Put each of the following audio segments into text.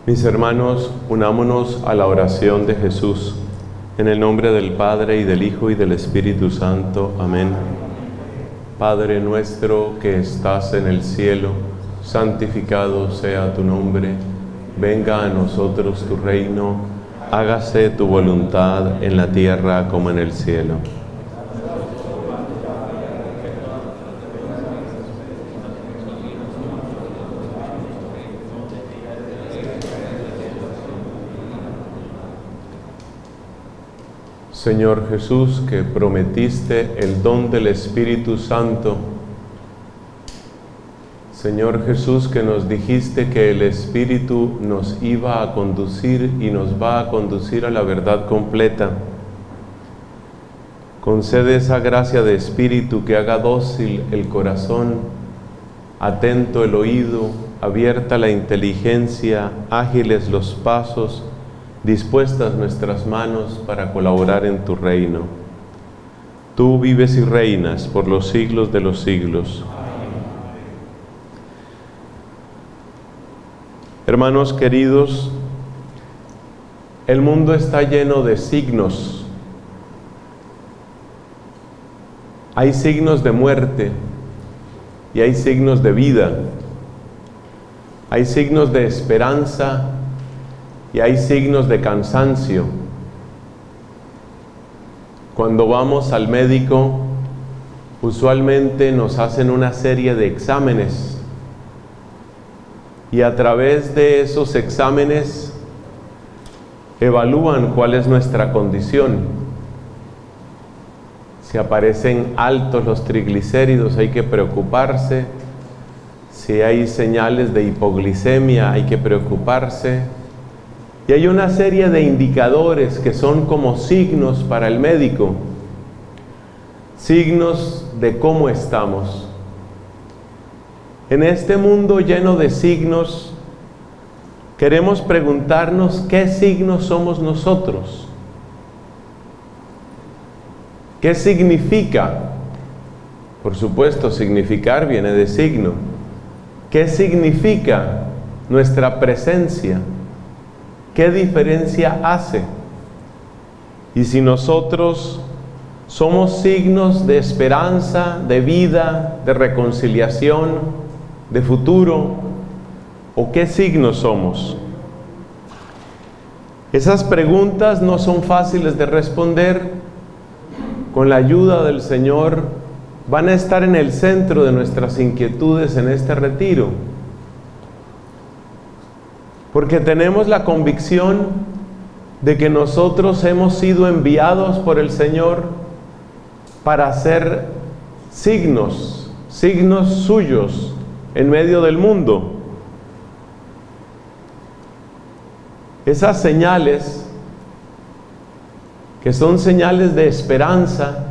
Mis hermanos, unámonos a la oración de Jesús. En el nombre del Padre, y del Hijo, y del Espíritu Santo. Amén. Padre nuestro que estás en el cielo, santificado sea tu nombre. Venga a nosotros tu reino. Hágase tu voluntad en la tierra como en el cielo. Señor Jesús, que prometiste el don del Espíritu Santo. Señor Jesús, que nos dijiste que el Espíritu nos iba a conducir y nos va a conducir a la verdad completa. Concede esa gracia de Espíritu que haga dócil el corazón, atento el oído, abierta la inteligencia, ágiles los pasos, dispuestas nuestras manos para colaborar en tu reino. Tú vives y reinas por los siglos de los siglos. Hermanos queridos, el mundo está lleno de signos. Hay signos de muerte y hay signos de vida. Hay signos de esperanza y hay signos de cansancio. Cuando vamos al médico, usualmente nos hacen una serie de exámenes y a través de esos exámenes evalúan cuál es nuestra condición. Si aparecen altos los triglicéridos, hay que preocuparse. Si hay señales de hipoglicemia, hay que preocuparse. Y hay una serie de indicadores que son como signos para el médico, signos de cómo estamos. En este mundo lleno de signos, queremos preguntarnos qué signos somos nosotros. ¿Qué significa? Por supuesto, significar viene de signo. ¿Qué significa nuestra presencia? ¿Qué diferencia hace? Y si nosotros somos signos de esperanza, de vida, de reconciliación, de futuro, ¿o qué signos somos? Esas preguntas no son fáciles de responder. Con la ayuda del Señor van a estar en el centro de nuestras inquietudes en este retiro. Porque tenemos la convicción de que nosotros hemos sido enviados por el Señor para ser signos suyos en medio del mundo. Esas señales, que son señales de esperanza,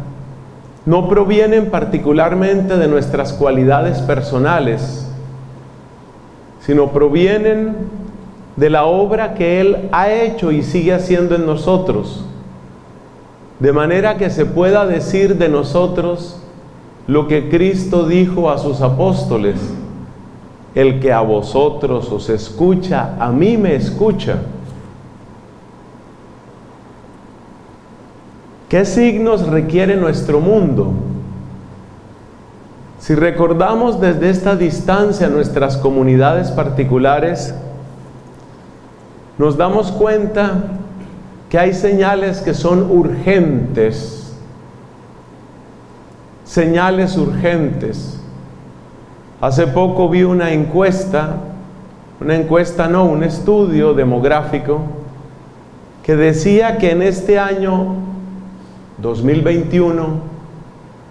no provienen particularmente de nuestras cualidades personales, sino provienen de la obra que Él ha hecho y sigue haciendo en nosotros, de manera que se pueda decir de nosotros lo que Cristo dijo a sus apóstoles: el que a vosotros os escucha, a mí me escucha. ¿Qué signos requiere nuestro mundo? Si recordamos desde esta distancia nuestras comunidades particulares, nos damos cuenta que hay señales que son urgentes, señales urgentes. Hace poco vi un estudio demográfico que decía que en este año 2021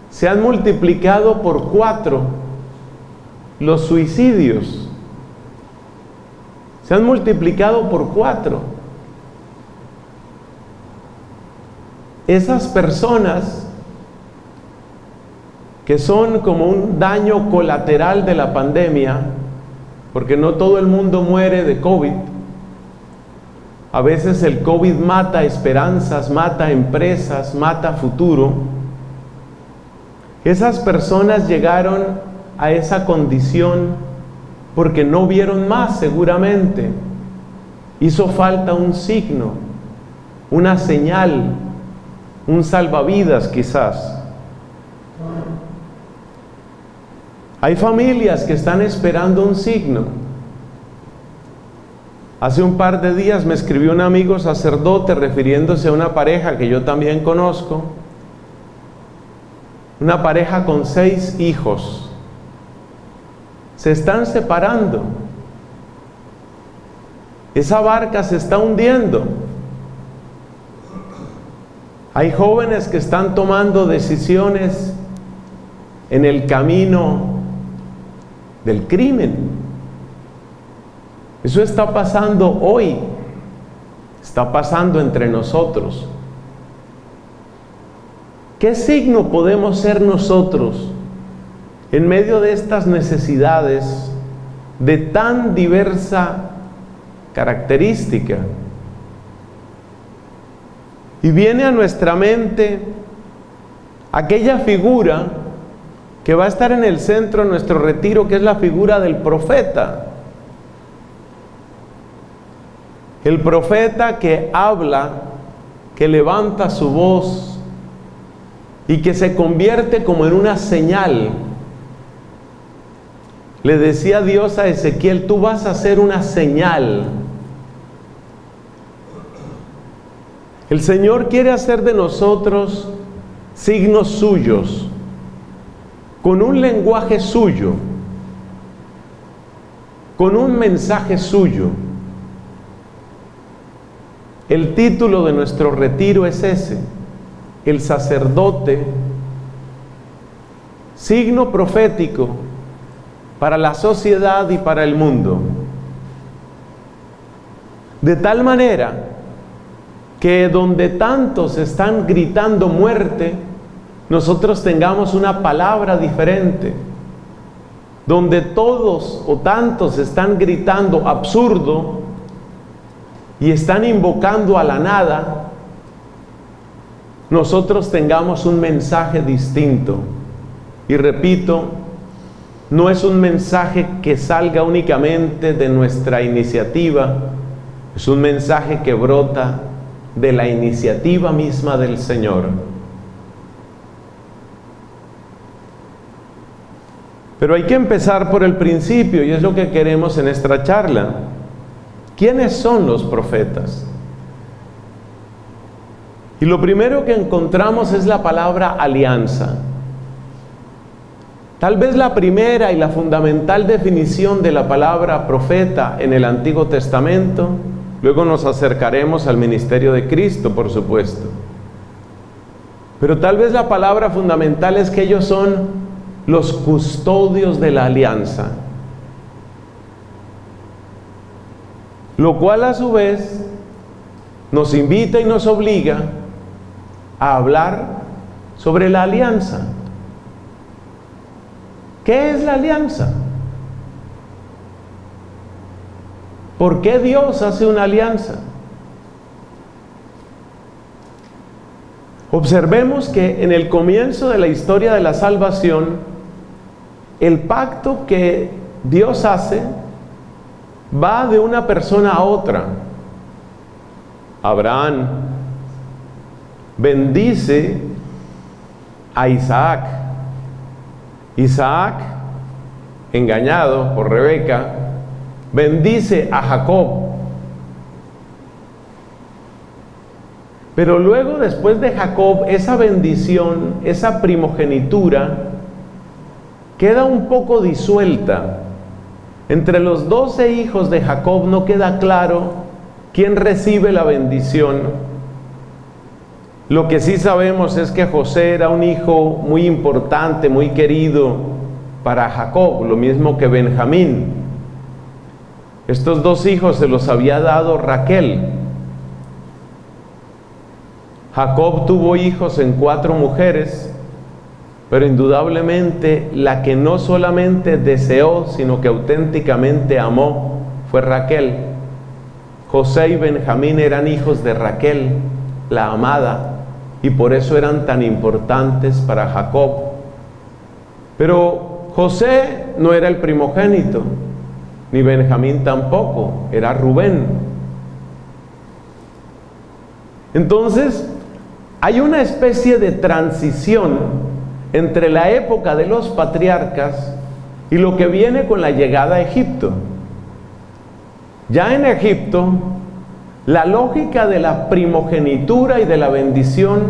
se han multiplicado por 4 los suicidios. Se han multiplicado por 4. Esas personas que son como un daño colateral de la pandemia, porque no todo el mundo muere de COVID. A veces el COVID mata esperanzas, mata empresas, mata futuro. Esas personas llegaron a esa condición porque no vieron más, seguramente. Hizo falta un signo, una señal, un salvavidas quizás. Hay familias que están esperando un signo. Hace un par de días me escribió un amigo sacerdote refiriéndose a una pareja que yo también conozco, una pareja con 6 hijos. Se están separando. Esa barca se está hundiendo. Hay jóvenes que están tomando decisiones en el camino del crimen. Eso está pasando hoy, está pasando entre nosotros. ¿Qué signo podemos ser nosotros en medio de estas necesidades de tan diversa característica? Y viene a nuestra mente aquella figura que va a estar en el centro de nuestro retiro, que es la figura del profeta. El profeta que habla, que levanta su voz y que se convierte como en una señal. Le decía Dios a Ezequiel: tú vas a hacer una señal. El Señor quiere hacer de nosotros signos suyos, con un lenguaje suyo, con un mensaje suyo. El título de nuestro retiro es ese: el sacerdote, signo profético para la sociedad y para el mundo. De tal manera que donde tantos están gritando muerte, nosotros tengamos una palabra diferente. Donde todos o tantos están gritando absurdo y están invocando a la nada, nosotros tengamos un mensaje distinto. Y repito, no es un mensaje que salga únicamente de nuestra iniciativa, es un mensaje que brota de la iniciativa misma del Señor. Pero hay que empezar por el principio, y es lo que queremos en esta charla. ¿Quiénes son los profetas? Y lo primero que encontramos es la palabra alianza. Tal vez la primera y la fundamental definición de la palabra profeta en el Antiguo Testamento. Luego nos acercaremos al ministerio de Cristo, por supuesto. Pero tal vez la palabra fundamental es que ellos son los custodios de la alianza. Lo cual a su vez nos invita y nos obliga a hablar sobre la alianza. ¿Qué es la alianza? ¿Por qué Dios hace una alianza? Observemos que en el comienzo de la historia de la salvación, el pacto que Dios hace va de una persona a otra. Abraham bendice a Isaac. Isaac, engañado por Rebeca, bendice a Jacob. Pero luego, después de Jacob, esa bendición, esa primogenitura, queda un poco disuelta. Entre los 12 hijos de Jacob no queda claro quién recibe la bendición. Lo que sí sabemos es que José era un hijo muy importante, muy querido para Jacob, lo mismo que Benjamín. Estos 2 hijos se los había dado Raquel. Jacob tuvo hijos en 4 mujeres, pero indudablemente la que no solamente deseó, sino que auténticamente amó, fue Raquel. José y Benjamín eran hijos de Raquel, la amada, y por eso eran tan importantes para Jacob. Pero José no era el primogénito, ni Benjamín tampoco, era Rubén. Entonces, hay una especie de transición entre la época de los patriarcas y lo que viene con la llegada a Egipto. Ya en Egipto, la lógica de la primogenitura y de la bendición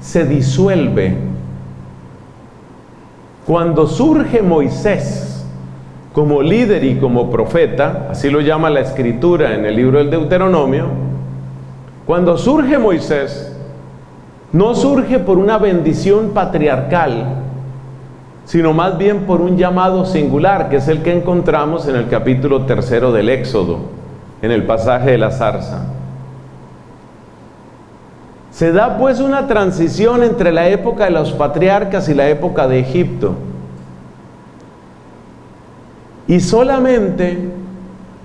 se disuelve. Cuando surge Moisés como líder y como profeta, así lo llama la Escritura en el libro del Deuteronomio, cuando surge Moisés, no surge por una bendición patriarcal, sino más bien por un llamado singular, que es el que encontramos en el capítulo 3 del Éxodo, en el pasaje de la zarza. Se da pues una transición entre la época de los patriarcas y la época de Egipto. Y solamente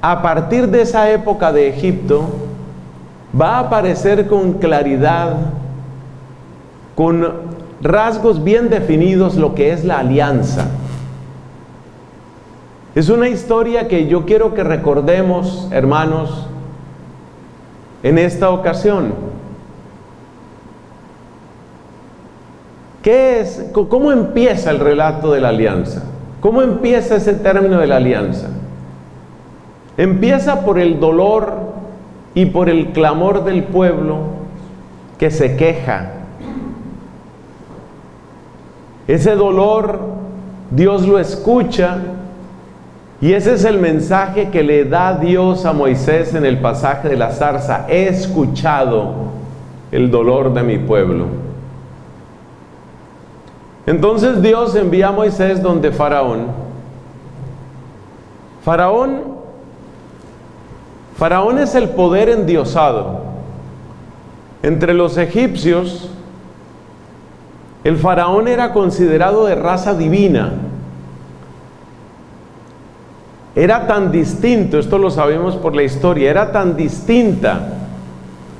a partir de esa época de Egipto va a aparecer con claridad, con rasgos bien definidos, lo que es la alianza. Es una historia que yo quiero que recordemos, hermanos, en esta ocasión. ¿Qué es? ¿Cómo empieza el relato de la alianza? ¿Cómo empieza ese término de la alianza? Empieza por el dolor y por el clamor del pueblo que se queja. Ese dolor Dios lo escucha, y ese es el mensaje que le da Dios a Moisés en el pasaje de la zarza: he escuchado el dolor de mi pueblo. Entonces Dios envía a Moisés donde Faraón. Faraón es el poder endiosado. Entre los egipcios, el faraón era considerado de raza divina. Era tan distinto, esto lo sabemos por la historia, era tan distinta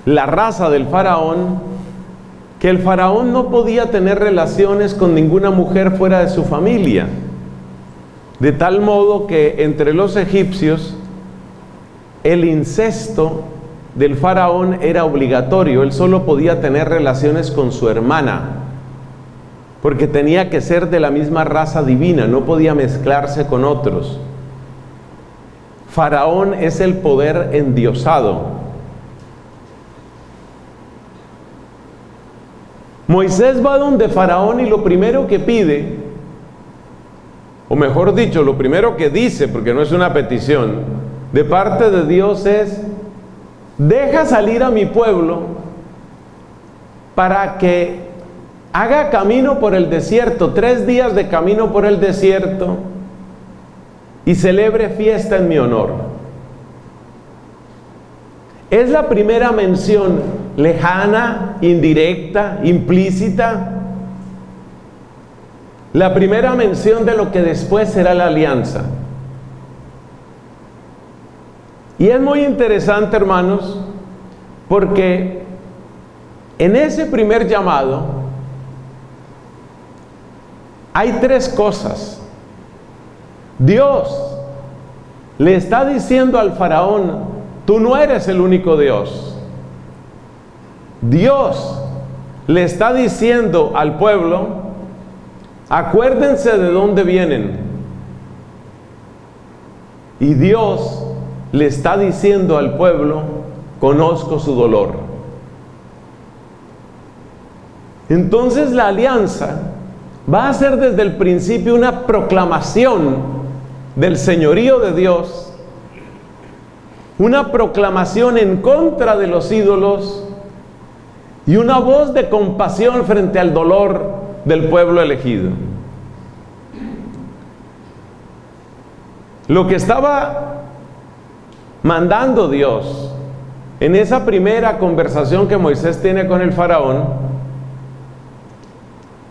la raza del faraón, que el faraón no podía tener relaciones con ninguna mujer fuera de su familia. De tal modo que entre los egipcios, el incesto del faraón era obligatorio. Él solo podía tener relaciones con su hermana, porque tenía que ser de la misma raza divina, no podía mezclarse con otros. Faraón es el poder endiosado. Moisés va donde Faraón y lo primero que pide, o mejor dicho, lo primero que dice, porque no es una petición, de parte de Dios es: deja salir a mi pueblo para que haga camino por el desierto, 3 días de camino por el desierto, y celebre fiesta en mi honor. Es la primera mención lejana, indirecta, implícita. La primera mención de lo que después será la alianza. Y es muy interesante, hermanos, porque en ese primer llamado hay 3 cosas. Dios le está diciendo al faraón: tú no eres el único Dios. Dios le está diciendo al pueblo: acuérdense de dónde vienen. Y Dios le está diciendo al pueblo: conozco su dolor. Entonces la alianza va a ser desde el principio una proclamación del señorío de Dios, una proclamación en contra de los ídolos y una voz de compasión frente al dolor del pueblo elegido. Lo que estaba mandando Dios en esa primera conversación que Moisés tiene con el faraón,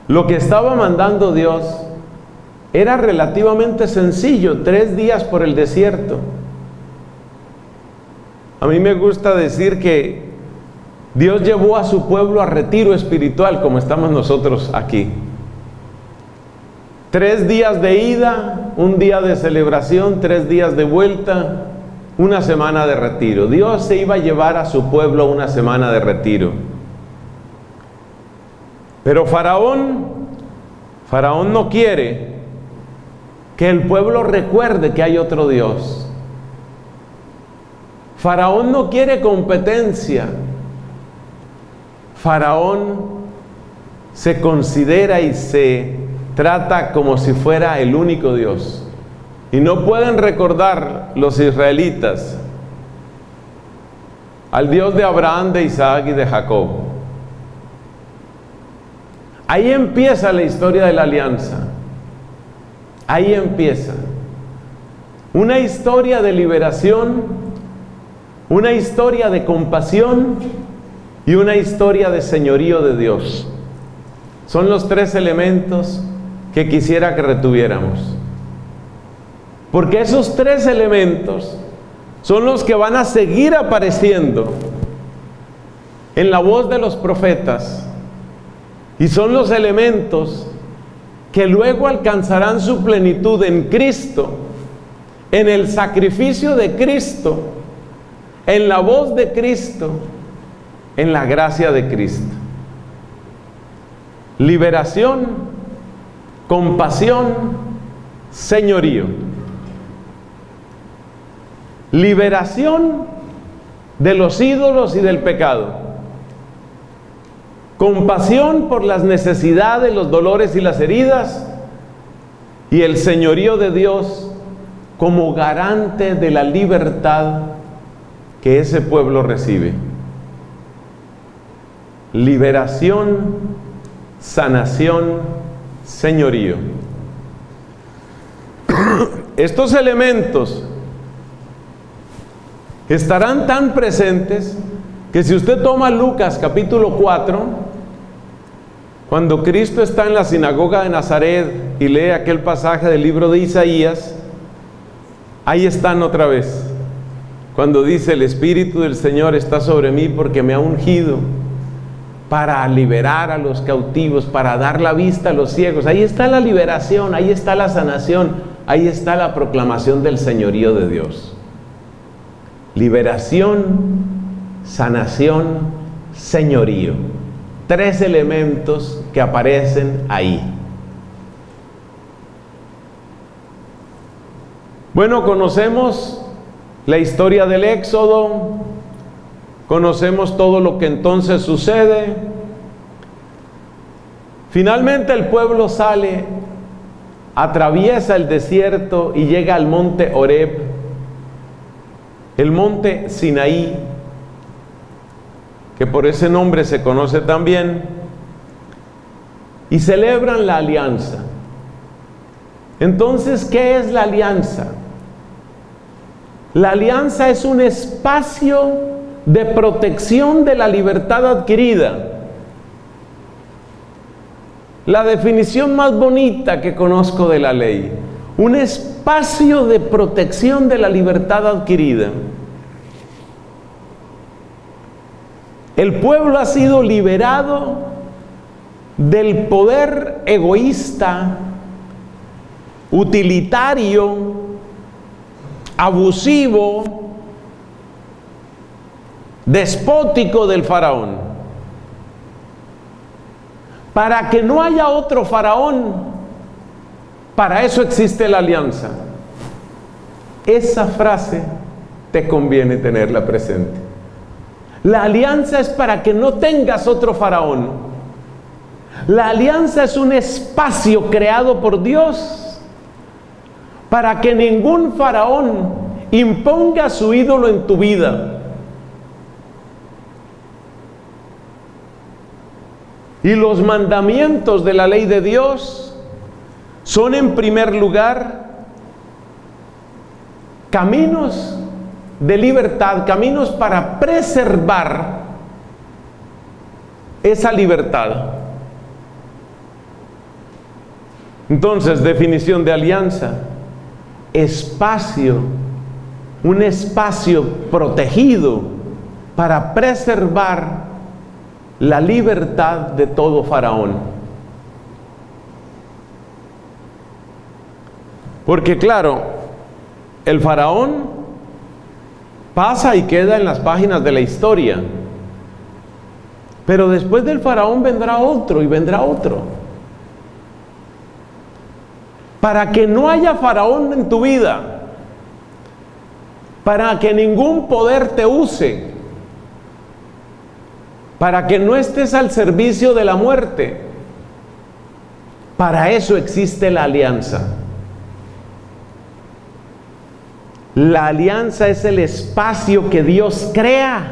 lo que estaba mandando Dios era relativamente sencillo: 3 días por el desierto. A mí me gusta decir que Dios llevó a su pueblo a retiro espiritual, como estamos nosotros aquí. 3 días de ida, 1 día de celebración, 3 días de vuelta, una semana de retiro. Dios se iba a llevar a su pueblo a una semana de retiro. Pero Faraón no quiere que el pueblo recuerde que hay otro Dios. Faraón no quiere competencia. Faraón se considera y se trata como si fuera el único Dios. Y no pueden recordar los israelitas al Dios de Abraham, de Isaac y de Jacob. Ahí empieza la historia de la alianza. Ahí empieza. Una historia de liberación, una historia de compasión y una historia de señorío de Dios. Son los tres elementos que quisiera que retuviéramos. Porque esos tres elementos son los que van a seguir apareciendo en la voz de los profetas y son los elementos que luego alcanzarán su plenitud en Cristo, en el sacrificio de Cristo, en la voz de Cristo, en la gracia de Cristo. Liberación, compasión, señorío. Liberación de los ídolos y del pecado. Compasión por las necesidades, los dolores y las heridas. Y el señorío de Dios como garante de la libertad que ese pueblo recibe. Liberación, sanación, señorío. Estos elementos estarán tan presentes que si usted toma Lucas capítulo 4, cuando Cristo está en la sinagoga de Nazaret y lee aquel pasaje del libro de Isaías, ahí están otra vez. Cuando dice: el Espíritu del Señor está sobre mí porque me ha ungido para liberar a los cautivos, para dar la vista a los ciegos. Ahí está la liberación, ahí está la sanación, ahí está la proclamación del señorío de Dios. Liberación, sanación, señorío. Tres elementos que aparecen ahí. Bueno, conocemos la historia del Éxodo, conocemos todo lo que entonces sucede. Finalmente el pueblo sale, atraviesa el desierto y llega al monte Horeb, el monte Sinaí, que por ese nombre se conoce también, y celebran la alianza. Entonces, ¿qué es la alianza? La alianza es un espacio de protección de la libertad adquirida. La definición más bonita que conozco de la ley: un espacio de protección de la libertad adquirida. El pueblo ha sido liberado del poder egoísta, utilitario, abusivo, despótico del faraón. Para que no haya otro faraón, para eso existe la alianza. Esa frase te conviene tenerla presente. La alianza es para que no tengas otro faraón. La alianza es un espacio creado por Dios para que ningún faraón imponga su ídolo en tu vida. Y los mandamientos de la ley de Dios son, en primer lugar, caminos de libertad, caminos para preservar esa libertad. Entonces, definición de alianza: espacio, un espacio protegido para preservar la libertad de todo faraón. Porque claro, el faraón pasa y queda en las páginas de la historia. Pero después del faraón vendrá otro y vendrá otro. Para que no haya faraón en tu vida, para que ningún poder te use, para que no estés al servicio de la muerte, para eso existe la alianza. La alianza es el espacio que Dios crea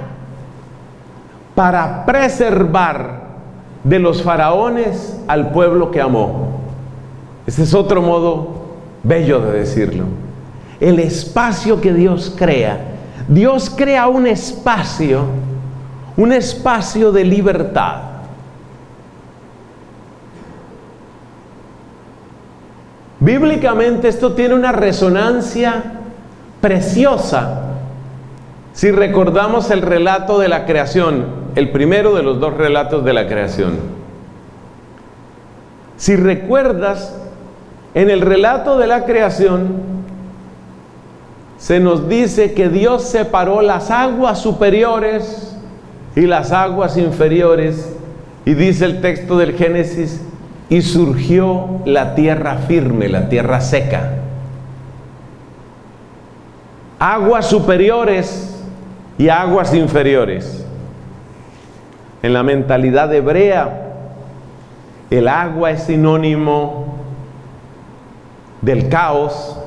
para preservar de los faraones al pueblo que amó. Ese es otro modo bello de decirlo. El espacio que Dios crea. Dios crea un espacio de libertad. Bíblicamente esto tiene una resonancia preciosa si recordamos el relato de la creación, el primero de los dos relatos de la creación. Si recuerdas, en el relato de la creación se nos dice que Dios separó las aguas superiores y las aguas inferiores, y dice el texto del Génesis, y surgió la tierra firme, la tierra seca. Aguas superiores y aguas inferiores. En la mentalidad hebrea, el agua es sinónimo del caos.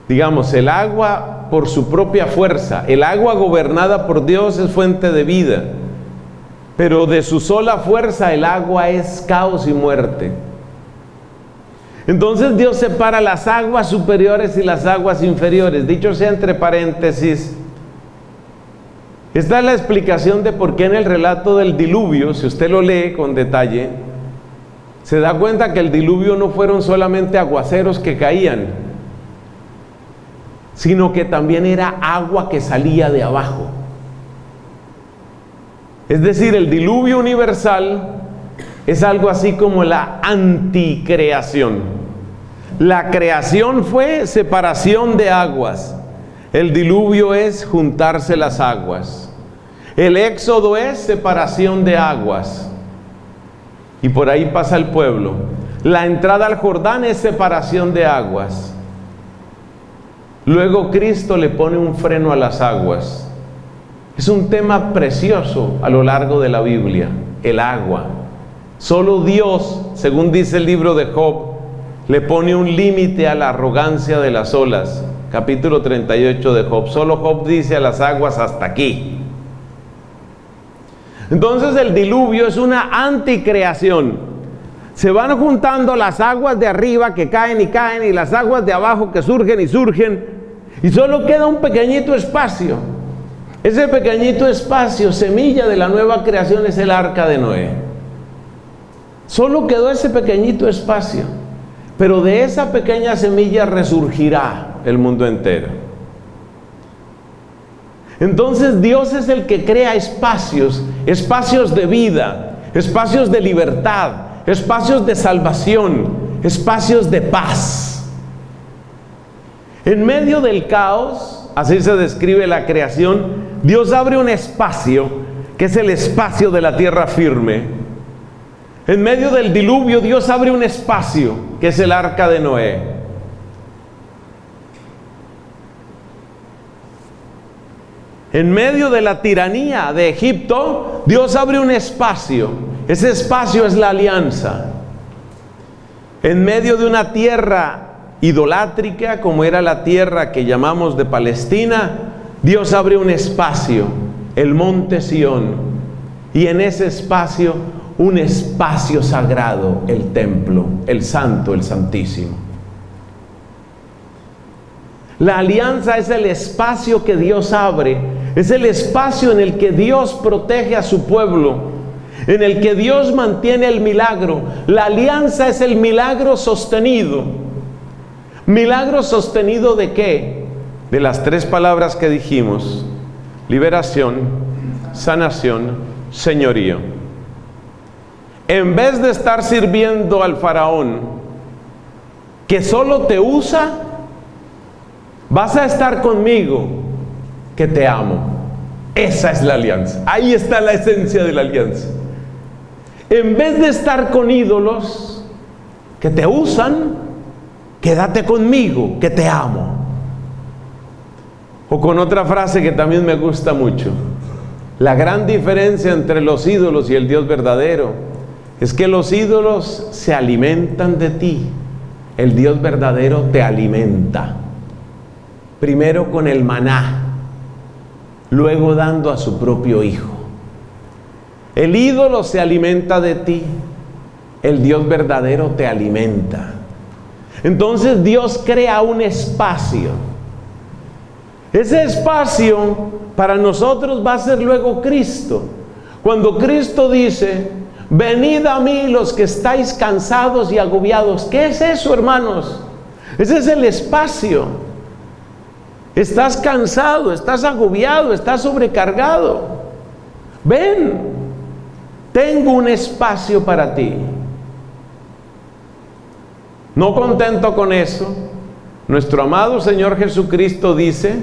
Digamos, el agua por su propia fuerza, el agua gobernada por Dios es fuente de vida, pero de su sola fuerza el agua es caos y muerte. Entonces Dios separa las aguas superiores y las aguas inferiores. Dicho sea entre paréntesis, esta es la explicación de por qué en el relato del diluvio, si usted lo lee con detalle, se da cuenta que el diluvio no fueron solamente aguaceros que caían, sino que también era agua que salía de abajo. Es decir, el diluvio universal es algo así como la anticreación. La creación fue separación de aguas. El diluvio es juntarse las aguas. El éxodo es separación de aguas. Y por ahí pasa el pueblo. La entrada al Jordán es separación de aguas. Luego Cristo le pone un freno a las aguas. Es un tema precioso a lo largo de la Biblia, el agua. Solo Dios, según dice el libro de Job, le pone un límite a la arrogancia de las olas. Capítulo 38 de Job. Solo Job dice a las aguas hasta aquí. Entonces el diluvio es una anticreación. Se van juntando las aguas de arriba que caen y caen, y las aguas de abajo que surgen y surgen, y solo queda un pequeñito espacio. Ese pequeñito espacio, semilla de la nueva creación, es el arca de Noé. Solo quedó ese pequeñito espacio, pero de esa pequeña semilla resurgirá el mundo entero. Entonces Dios es el que crea espacios de vida, espacios de libertad, espacios de salvación, espacios de paz. En medio del caos, así se describe la creación, Dios abre un espacio, que es el espacio de la tierra firme. En medio del diluvio, Dios abre un espacio, que es el arca de Noé. En medio de la tiranía de Egipto, Dios abre un espacio. Ese espacio es la alianza. En medio de una tierra idolátrica, como era la tierra que llamamos de Palestina, Dios abre un espacio, el monte Sión, y en ese espacio, un espacio sagrado, el templo, el santo, el santísimo. La alianza es el espacio que Dios abre, es el espacio en el que Dios protege a su pueblo, en el que Dios mantiene el milagro. La alianza es el milagro sostenido. ¿Milagro sostenido de qué? De las tres palabras que dijimos: liberación, sanación, señorío. En vez de estar sirviendo al faraón, que solo te usa, vas a estar conmigo que te amo. Esa es la alianza. Ahí está la esencia de la alianza. En vez de estar con ídolos que te usan, quédate conmigo, que te amo. O con otra frase que también me gusta mucho: la gran diferencia entre los ídolos y el Dios verdadero es que los ídolos se alimentan de ti, el Dios verdadero te alimenta. Primero con el maná, luego dando a su propio hijo. El ídolo se alimenta de ti, el Dios verdadero te alimenta. Entonces Dios crea un espacio. Ese espacio para nosotros va a ser luego Cristo. Cuando Cristo dice: venid a mí los que estáis cansados y agobiados. ¿Qué es eso, hermanos? Ese es el espacio. Estás cansado, estás agobiado, estás sobrecargado. Ven, tengo un espacio para ti. No contento con eso, nuestro amado Señor Jesucristo dice: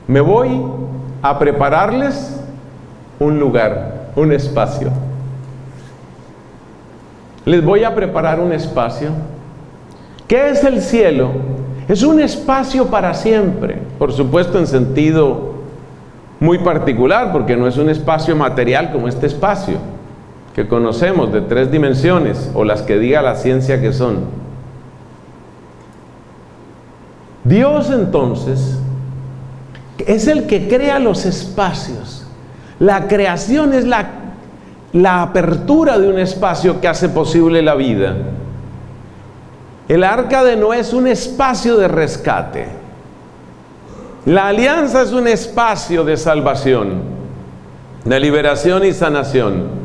me voy a prepararles un lugar, un espacio. Les voy a preparar un espacio. ¿Qué es el cielo? Es un espacio para siempre, por supuesto en sentido muy particular, porque no es un espacio material como este espacio que conocemos de 3 dimensiones, o las que diga la ciencia que son. Dios entonces es el que crea los espacios. La creación es la apertura de un espacio que hace posible la vida. El arca de Noé es un espacio de rescate. La alianza es un espacio de salvación, de liberación y sanación.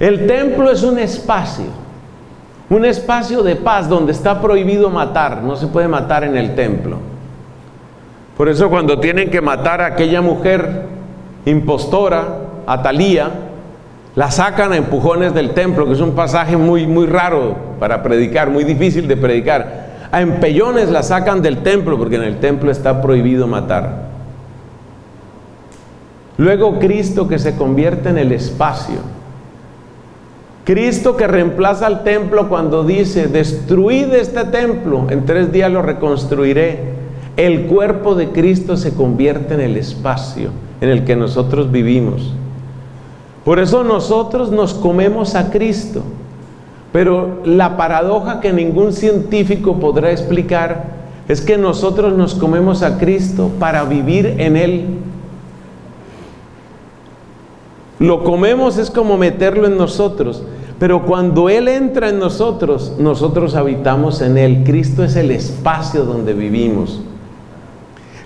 El templo es un espacio de paz donde está prohibido matar. No se puede matar en el templo. Por eso cuando tienen que matar a aquella mujer impostora, Atalía, la sacan a empujones del templo, que es un pasaje muy, muy raro para predicar, muy difícil de predicar. A empellones la sacan del templo, porque en el templo está prohibido matar. Luego Cristo, que se convierte en el espacio. Cristo que reemplaza al templo cuando dice: destruid este templo, en 3 días lo reconstruiré. El cuerpo de Cristo se convierte en el espacio en el que nosotros vivimos. Por eso nosotros nos comemos a Cristo. Pero la paradoja que ningún científico podrá explicar es que nosotros nos comemos a Cristo para vivir en Él. Lo comemos es como meterlo en nosotros, pero cuando Él entra en nosotros, nosotros habitamos en Él. Cristo es el espacio donde vivimos.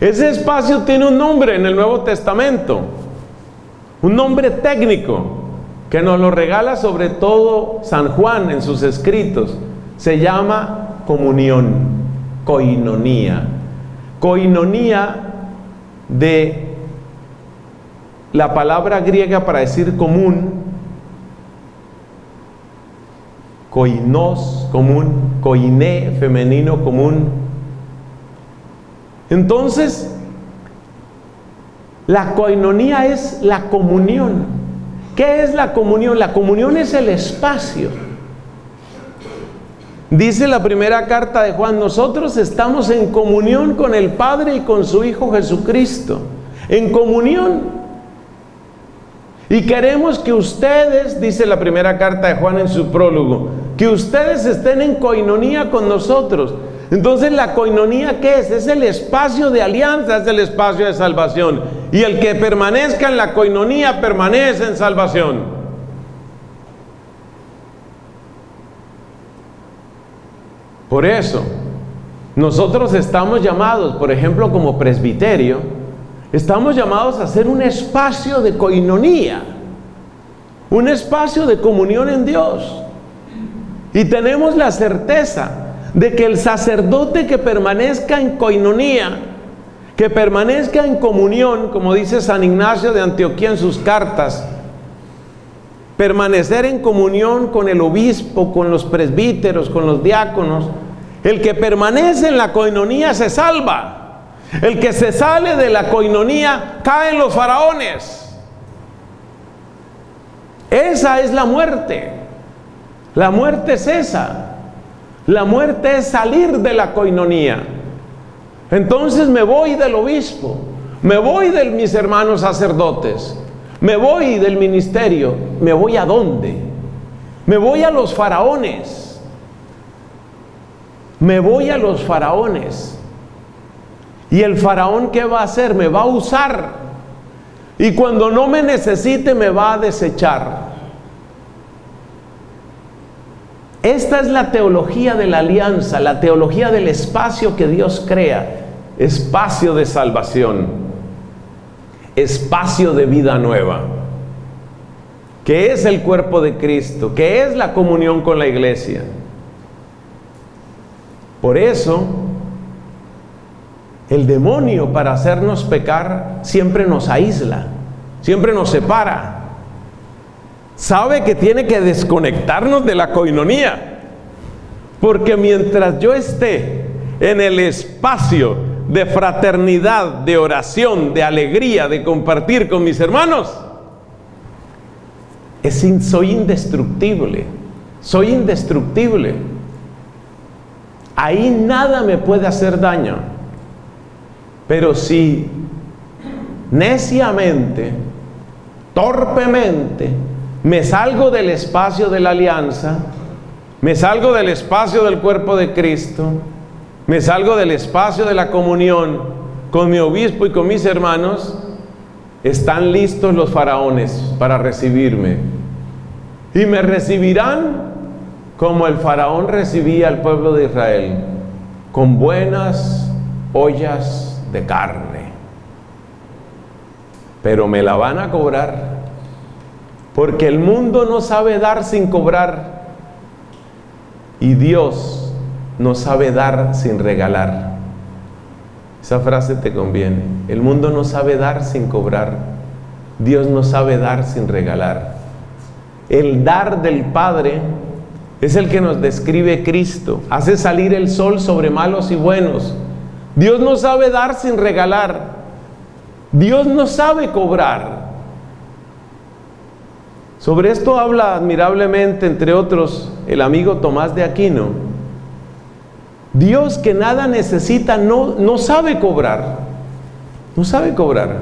Ese espacio tiene un nombre en el Nuevo Testamento, un nombre técnico que nos lo regala sobre todo San Juan en sus escritos. Se llama comunión, koinonía. Koinonía, de la palabra griega para decir común, koinos, común, koiné, femenino, común. Entonces, la koinonía es la comunión. ¿Qué es la comunión? La comunión es el espacio. Dice la primera carta de Juan: nosotros estamos en comunión con el Padre y con su Hijo Jesucristo. En comunión. Y queremos que ustedes, dice la primera carta de Juan en su prólogo, que ustedes estén en koinonía con nosotros. Entonces, ¿la koinonía qué es? Es el espacio de alianza, es el espacio de salvación. Y el que permanezca en la koinonía permanece en salvación. Por eso, nosotros estamos llamados, por ejemplo, como presbiterio, estamos llamados a ser un espacio de koinonía, un espacio de comunión en Dios. Y tenemos la certeza de que el sacerdote que permanezca en koinonía, que permanezca en comunión, como dice San Ignacio de Antioquía en sus cartas, permanecer en comunión con el obispo, con los presbíteros, con los diáconos, El que permanece en la coinonía se salva. El que se sale de la coinonía cae en los faraones. Esa es la muerte. La muerte es esa. La muerte es salir de la coinonía. Entonces me voy del obispo, me voy de mis hermanos sacerdotes, me voy del ministerio. ¿Me voy a dónde? Me voy a los faraones. Me voy a los faraones. ¿Y el faraón qué va a hacer? Me va a usar. Y cuando no me necesite me va a desechar. Esta es la teología de la alianza, la teología del espacio que Dios crea. Espacio de salvación, espacio de vida nueva, que es el cuerpo de Cristo, que es la comunión con la iglesia. Por eso, el demonio, para hacernos pecar, siempre nos aísla, siempre nos separa. Sabe que tiene que desconectarnos de la coinonía, porque mientras yo esté en el espacio de fraternidad, de oración, de alegría, de compartir con mis hermanos, soy indestructible, soy indestructible. Ahí nada me puede hacer daño. Pero si neciamente, torpemente, me salgo del espacio de la alianza, me salgo del espacio del cuerpo de Cristo, me salgo del espacio de la comunión con mi obispo y con mis hermanos, están listos los faraones para recibirme. Y me recibirán como el faraón recibía al pueblo de Israel, con buenas ollas de carne. Pero me la van a cobrar, porque el mundo no sabe dar sin cobrar, y Dios no sabe dar sin regalar. Esa frase te conviene. El mundo no sabe dar sin cobrar, Dios no sabe dar sin regalar. El dar del Padre es el que nos describe Cristo. Hace salir el sol sobre malos y buenos. Dios no sabe dar sin regalar. Dios no sabe cobrar. Sobre esto habla admirablemente, entre otros, el amigo Tomás de Aquino. Dios, que nada necesita, no sabe cobrar. No sabe cobrar.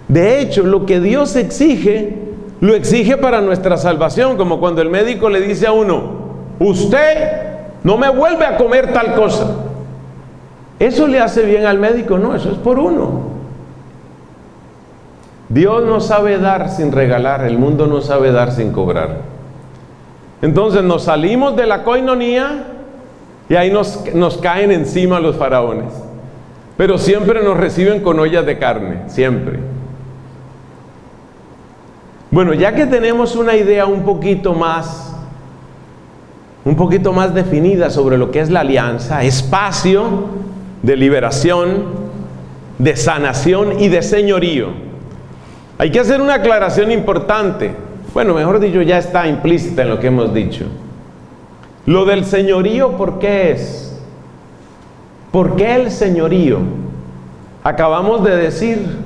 De hecho, lo que Dios exige, lo exige para nuestra salvación, como cuando el médico le dice a uno: usted no me vuelve a comer tal cosa. ¿Eso le hace bien al médico? No, eso es por uno. Dios no sabe dar sin regalar, el mundo no sabe dar sin cobrar. Entonces nos salimos de la coinonía y ahí nos caen encima los faraones. Pero siempre nos reciben con ollas de carne, siempre. Bueno, ya que tenemos una idea un poquito más definida sobre lo que es la alianza, espacio de liberación, de sanación y de señorío, hay que hacer una aclaración importante. Bueno, mejor dicho, ya está implícita en lo que hemos dicho. Lo del señorío, ¿por qué es? ¿Por qué el señorío? Acabamos de decir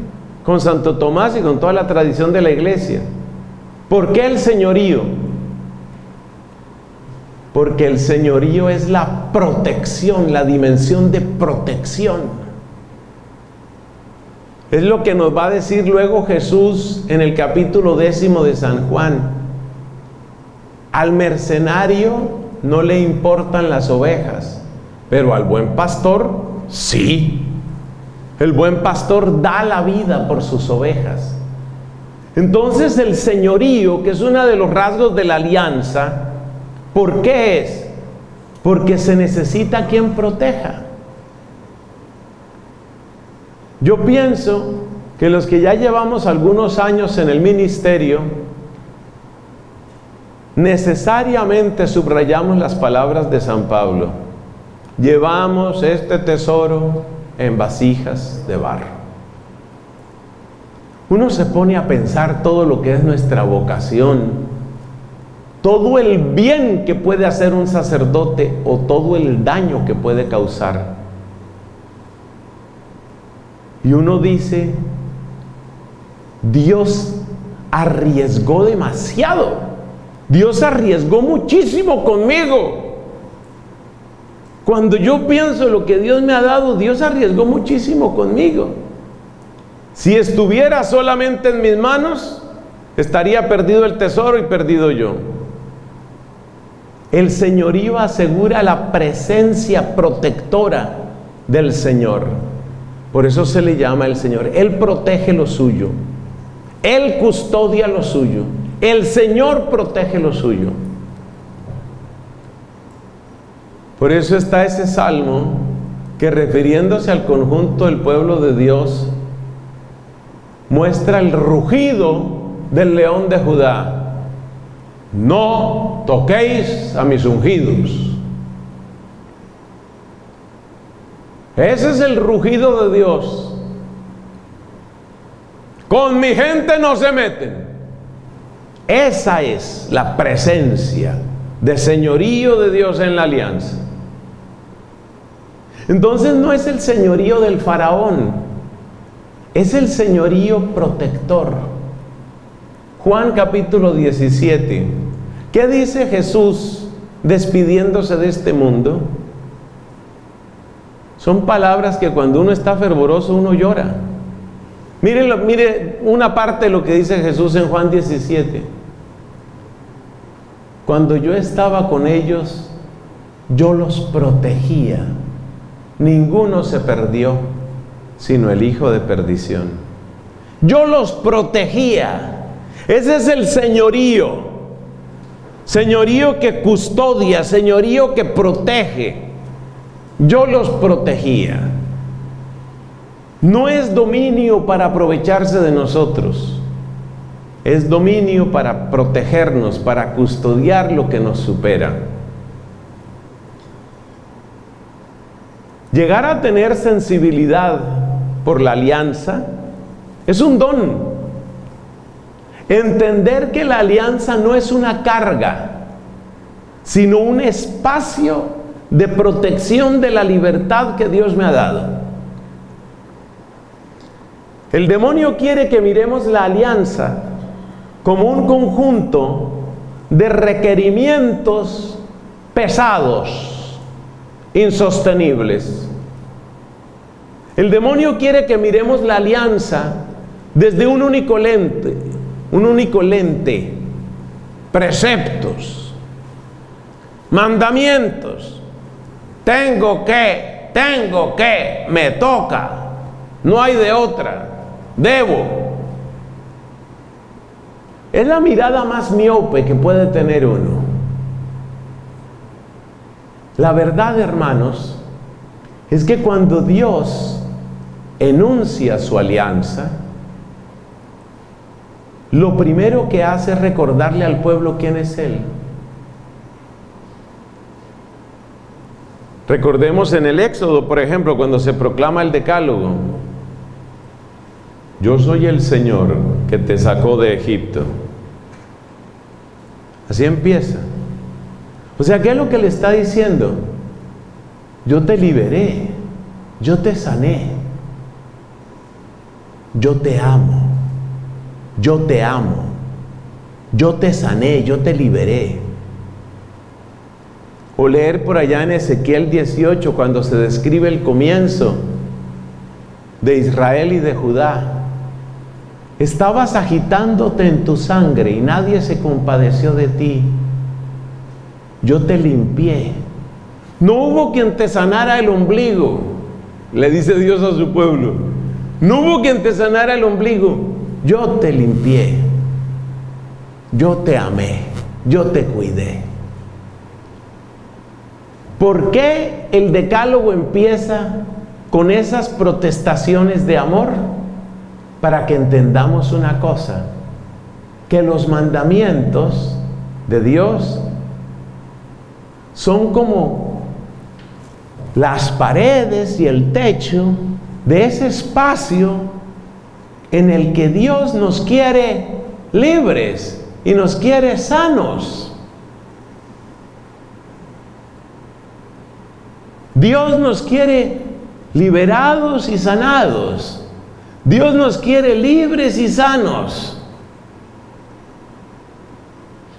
con Santo Tomás y con toda la tradición de la iglesia. ¿Por qué el señorío? Porque el señorío es la protección, la dimensión de protección. Es lo que nos va a decir luego Jesús en el capítulo 10 de San Juan. Al mercenario no le importan las ovejas, pero al buen pastor sí. El buen pastor da la vida por sus ovejas. Entonces el señorío, que es uno de los rasgos de la alianza, ¿por qué es? Porque se necesita quien proteja. Yo pienso que los que ya llevamos algunos años en el ministerio, necesariamente subrayamos las palabras de San Pablo. Llevamos este tesoro en vasijas de barro. Uno se pone a pensar todo lo que es nuestra vocación, todo el bien que puede hacer un sacerdote o todo el daño que puede causar. Y uno dice, Dios arriesgó demasiado. Dios arriesgó muchísimo conmigo. Cuando yo pienso lo que Dios me ha dado, Dios arriesgó muchísimo conmigo. Si estuviera solamente en mis manos, estaría perdido el tesoro y perdido yo. El señorío asegura la presencia protectora del Señor. Por eso se le llama el Señor. Él protege lo suyo. Él custodia lo suyo. El Señor protege lo suyo. Por eso está ese salmo que, refiriéndose al conjunto del pueblo de Dios, muestra el rugido del león de Judá. No toquéis a mis ungidos. Ese es el rugido de Dios. Con mi gente no se meten. Esa es la presencia de señorío de Dios en la alianza. Entonces no es el señorío del faraón, es el señorío protector. Juan capítulo 17. ¿Qué dice Jesús despidiéndose de este mundo? Son palabras que cuando uno está fervoroso uno llora. Mire una parte de lo que dice Jesús en Juan 17. Cuando yo estaba con ellos, yo los protegía. Ninguno se perdió, sino el hijo de perdición. Yo los protegía. Ese es el señorío. Señorío que custodia, señorío que protege. Yo los protegía. No es dominio para aprovecharse de nosotros. Es dominio para protegernos, para custodiar lo que nos supera. Llegar a tener sensibilidad por la alianza es un don. Entender que la alianza no es una carga, sino un espacio de protección de la libertad que Dios me ha dado. El demonio quiere que miremos la alianza como un conjunto de requerimientos pesados, insostenibles. El demonio quiere que miremos la alianza desde un único lente, preceptos, mandamientos. Tengo que, me toca, no hay de otra, debo. Es la mirada más miope que puede tener uno. La verdad, hermanos, es que cuando Dios enuncia su alianza, lo primero que hace es recordarle al pueblo quién es Él. Recordemos en el Éxodo, por ejemplo, cuando se proclama el decálogo: yo soy el Señor que te sacó de Egipto. Así empieza. O sea, ¿qué es lo que le está diciendo? Yo te liberé, yo te sané, yo te amo, yo te amo, yo te sané, yo te liberé. O leer por allá en Ezequiel 18, cuando se describe el comienzo de Israel y de Judá. Estabas agitándote en tu sangre y nadie se compadeció de ti. Yo te limpié. No hubo quien te sanara el ombligo, le dice Dios a su pueblo. No hubo quien te sanara el ombligo. Yo te limpié. Yo te amé. Yo te cuidé. ¿Por qué el decálogo empieza con esas protestaciones de amor? Para que entendamos una cosa, que los mandamientos de Dios son como las paredes y el techo de ese espacio en el que Dios nos quiere libres y nos quiere sanos. Dios nos quiere liberados y sanados. Dios nos quiere libres y sanos.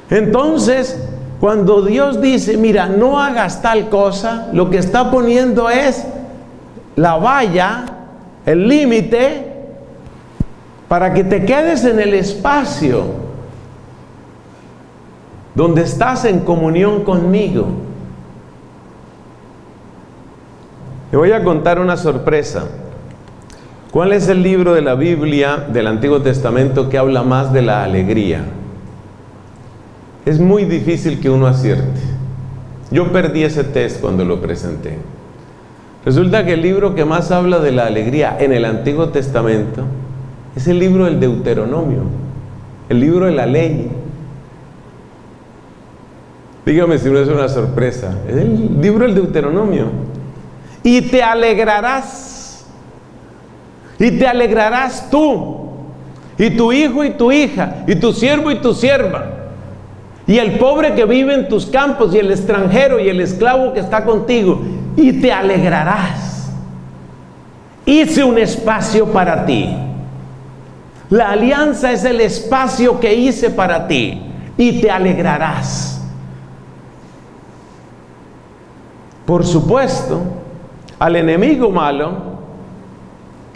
Entonces, cuando Dios dice, mira, no hagas tal cosa, lo que está poniendo es la valla, el límite, para que te quedes en el espacio donde estás en comunión conmigo. Te voy a contar una sorpresa. ¿Cuál es el libro de la Biblia del Antiguo Testamento que habla más de la alegría? Es muy difícil que uno acierte. Yo perdí ese test cuando lo presenté. Resulta que el libro que más habla de la alegría en el Antiguo Testamento es el libro del Deuteronomio, el libro de la ley. Dígame si no es una sorpresa. Es el libro del Deuteronomio. Y te alegrarás. Y te alegrarás tú, y tu hijo y tu hija, y tu siervo y tu sierva, y el pobre que vive en tus campos, y el extranjero y el esclavo que está contigo, y te alegrarás. Hice un espacio para ti. La alianza es el espacio que hice para ti, y te alegrarás. Por supuesto, al enemigo malo,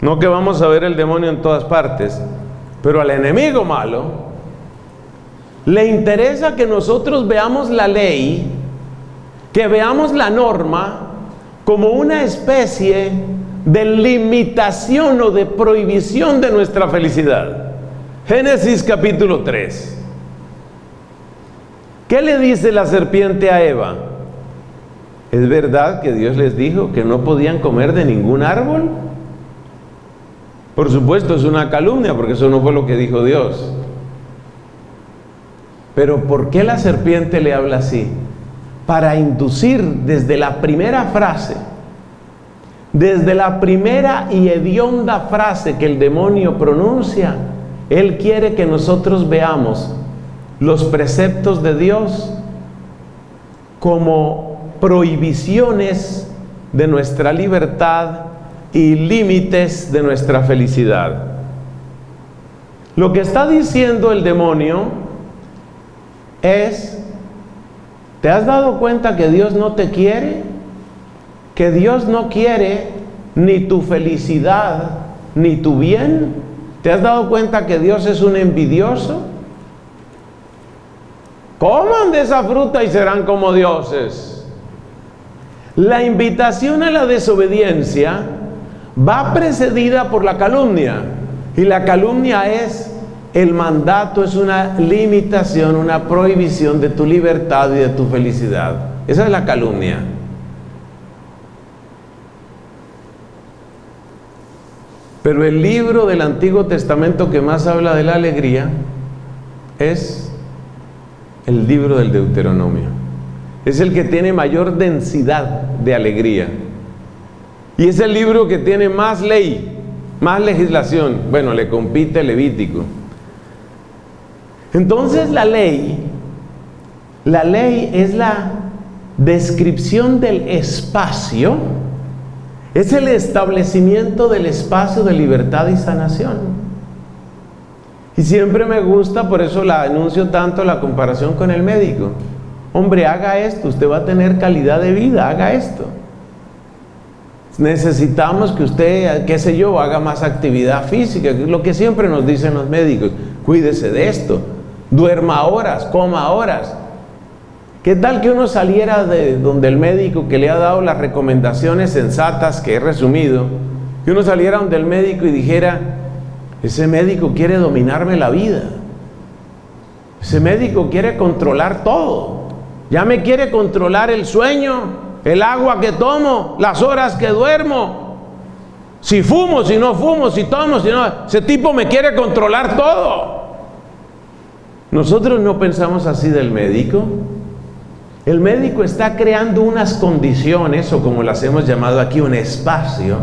no que vamos a ver el demonio en todas partes, pero al enemigo malo le interesa que nosotros veamos la ley, que veamos la norma como una especie de limitación o de prohibición de nuestra felicidad. Génesis capítulo 3. ¿Qué le dice la serpiente a Eva? ¿Es verdad que Dios les dijo que no podían comer de ningún árbol? Por supuesto, es una calumnia, porque eso no fue lo que dijo Dios. Pero ¿por qué la serpiente le habla así? Para inducir desde la primera frase, desde la primera y hedionda frase que el demonio pronuncia, él quiere que nosotros veamos los preceptos de Dios como prohibiciones de nuestra libertad y límites de nuestra felicidad. Lo que está diciendo el demonio es: ¿te has dado cuenta que Dios no te quiere? Que Dios no quiere ni tu felicidad ni tu bien. ¿Te has dado cuenta que Dios es un envidioso? Coman de esa fruta y serán como dioses. La invitación a la desobediencia va precedida por la calumnia, y la calumnia es el mandato, es una limitación, una prohibición de tu libertad y de tu felicidad. Esa es la calumnia. Pero el libro del Antiguo Testamento que más habla de la alegría es el libro del Deuteronomio. Es el que tiene mayor densidad de alegría. Y es el libro que tiene más ley, más legislación. Bueno, le compite Levítico. Entonces la ley es la descripción del espacio, es el establecimiento del espacio de libertad y sanación. Y siempre me gusta, por eso la anuncio tanto, la comparación con el médico. Hombre, haga esto, usted va a tener calidad de vida, haga esto. Necesitamos que usted, qué sé yo, haga más actividad física, lo que siempre nos dicen los médicos. Cuídese de esto, duerma horas, coma horas. ¿Qué tal que uno saliera de donde el médico que le ha dado las recomendaciones sensatas que he resumido, que uno saliera donde el médico y dijera: ese médico quiere dominarme la vida, ese médico quiere controlar todo, ya me quiere controlar el sueño, el agua que tomo, las horas que duermo, si fumo, si no fumo, si tomo, si no, ese tipo me quiere controlar todo. Nosotros no pensamos así del médico. El médico está creando unas condiciones, o como las hemos llamado aquí, un espacio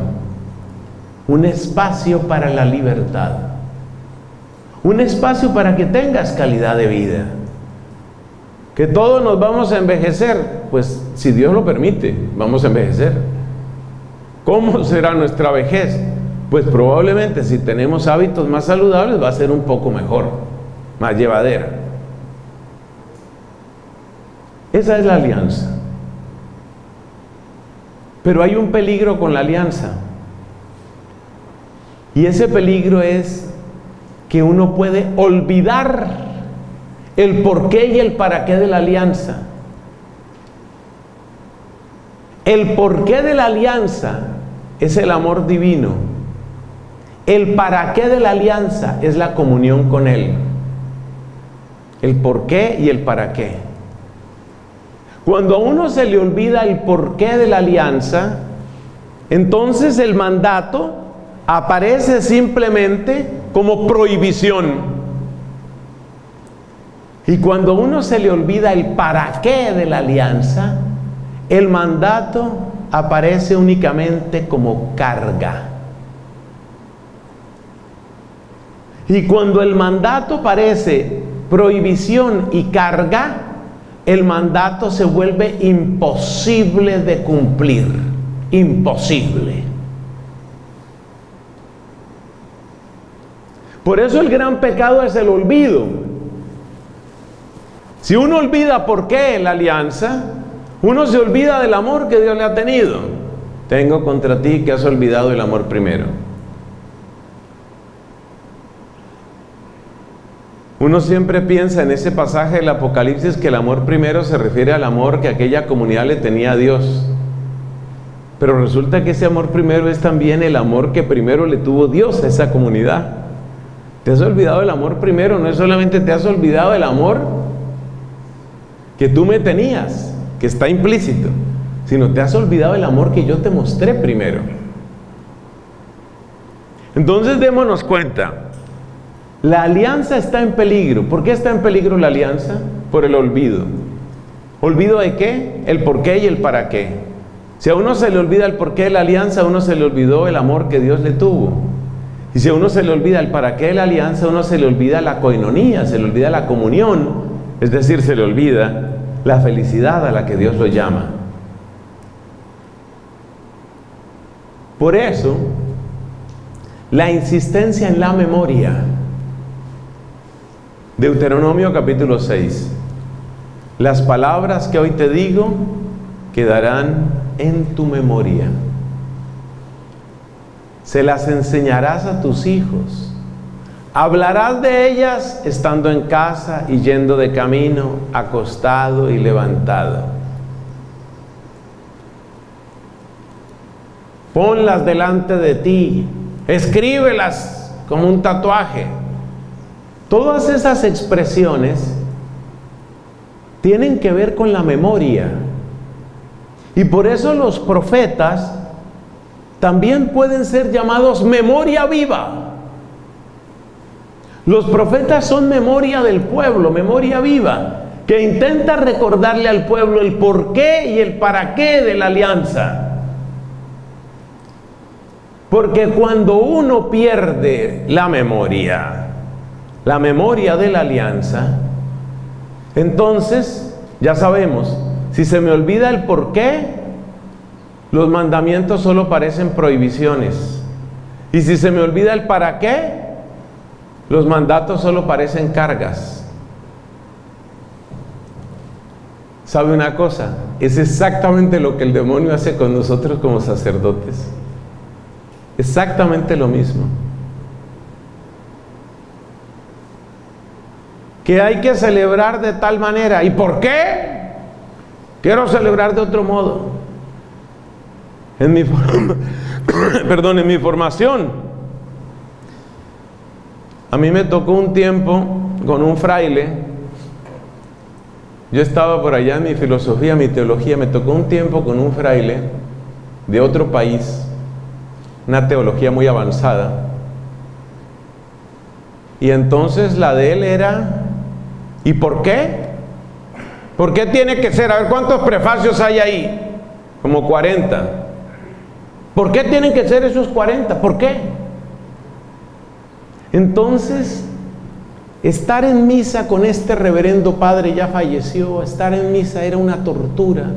para la libertad, un espacio para que tengas calidad de vida. Que todos nos vamos a envejecer, pues si Dios lo permite, vamos a envejecer. ¿Cómo será nuestra vejez? Pues probablemente si tenemos hábitos más saludables va a ser un poco mejor, más llevadera. Esa es la alianza. Pero hay un peligro con la alianza. Y ese peligro es que uno puede olvidar el porqué y el para qué de la alianza. El porqué de la alianza es el amor divino. El para qué de la alianza es la comunión con Él. El porqué y el para qué. Cuando a uno se le olvida el porqué de la alianza, entonces el mandato aparece simplemente como prohibición. Y cuando a uno se le olvida el para qué de la alianza, el mandato aparece únicamente como carga. Y cuando el mandato parece prohibición y carga, el mandato se vuelve imposible de cumplir. Imposible. Por eso el gran pecado es el olvido. Si uno olvida por qué la alianza, uno se olvida del amor que Dios le ha tenido. Tengo contra ti que has olvidado el amor primero. Uno siempre piensa en ese pasaje del Apocalipsis que el amor primero se refiere al amor que aquella comunidad le tenía a Dios. Pero resulta que ese amor primero es también el amor que primero le tuvo Dios a esa comunidad. Te has olvidado del amor primero, no es solamente te has olvidado del amor que tú me tenías, que está implícito, sino te has olvidado del amor que yo te mostré primero. Entonces démonos cuenta, la alianza está en peligro. ¿Por qué está en peligro la alianza? Por el olvido. ¿Olvido de qué? El por qué y el para qué. Si a uno se le olvida el porqué de la alianza, a uno se le olvidó el amor que Dios le tuvo. Y si a uno se le olvida el para qué de la alianza, a uno se le olvida la coinonía, se le olvida la comunión, es decir, se le olvida la felicidad a la que Dios lo llama. Por eso, la insistencia en la memoria. Deuteronomio capítulo 6. Las palabras que hoy te digo quedarán en tu memoria. Se las enseñarás a tus hijos. Hablarás de ellas estando en casa y yendo de camino, acostado y levantado. Ponlas delante de ti, escríbelas como un tatuaje. Todas esas expresiones tienen que ver con la memoria. Y por eso los profetas también pueden ser llamados memoria viva. Los profetas son memoria del pueblo, memoria viva, que intenta recordarle al pueblo el porqué y el para qué de la alianza. Porque cuando uno pierde la memoria de la alianza, entonces, ya sabemos, si se me olvida el porqué, los mandamientos solo parecen prohibiciones. Y si se me olvida el para qué, los mandatos solo parecen cargas. ¿Sabe una cosa? Es exactamente lo que el demonio hace con nosotros como sacerdotes. Exactamente lo mismo. Que hay que celebrar de tal manera. ¿Y por qué? Quiero celebrar de otro modo. En mi formación, a mí me tocó un tiempo con un fraile. Yo estaba por allá en mi filosofía, mi teología. Me tocó un tiempo con un fraile de otro país, una teología muy avanzada. Y entonces la de él era: ¿y por qué? ¿Por qué tiene que ser? A ver, ¿cuántos prefacios hay ahí? Como 40. ¿Por qué tienen que ser esos 40? ¿Por qué? Entonces, estar en misa con este reverendo padre, ya falleció, estar en misa era una tortura.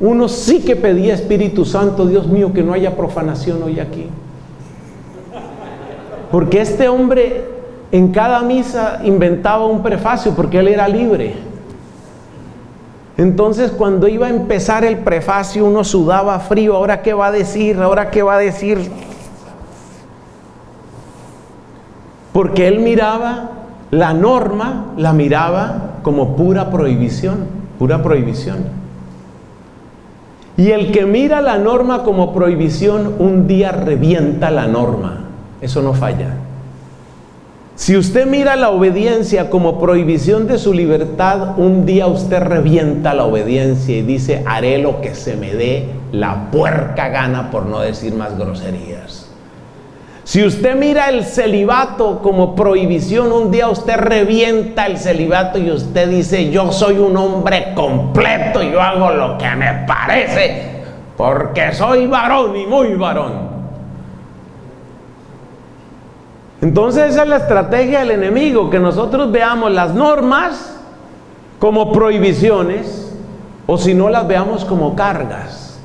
uno sí que pedía Espíritu Santo, Dios mío, que no haya profanación hoy aquí. Porque este hombre en cada misa inventaba un prefacio porque él era libre. Entonces cuando iba a empezar el prefacio uno sudaba frío. ¿Ahora qué va a decir? ¿Ahora qué va a decir? Porque él miraba la norma, la miraba como pura prohibición, pura prohibición. Y el que mira la norma como prohibición, un día revienta la norma. Eso no falla. Si usted mira la obediencia como prohibición de su libertad, un día usted revienta la obediencia y dice, haré lo que se me dé la puerca gana, por no decir más groserías. Si usted mira el celibato como prohibición, un día usted revienta el celibato y usted dice, yo soy un hombre completo, yo hago lo que me parece, porque soy varón y muy varón. Entonces esa es la estrategia del enemigo, que nosotros veamos las normas como prohibiciones, o si no las veamos como cargas.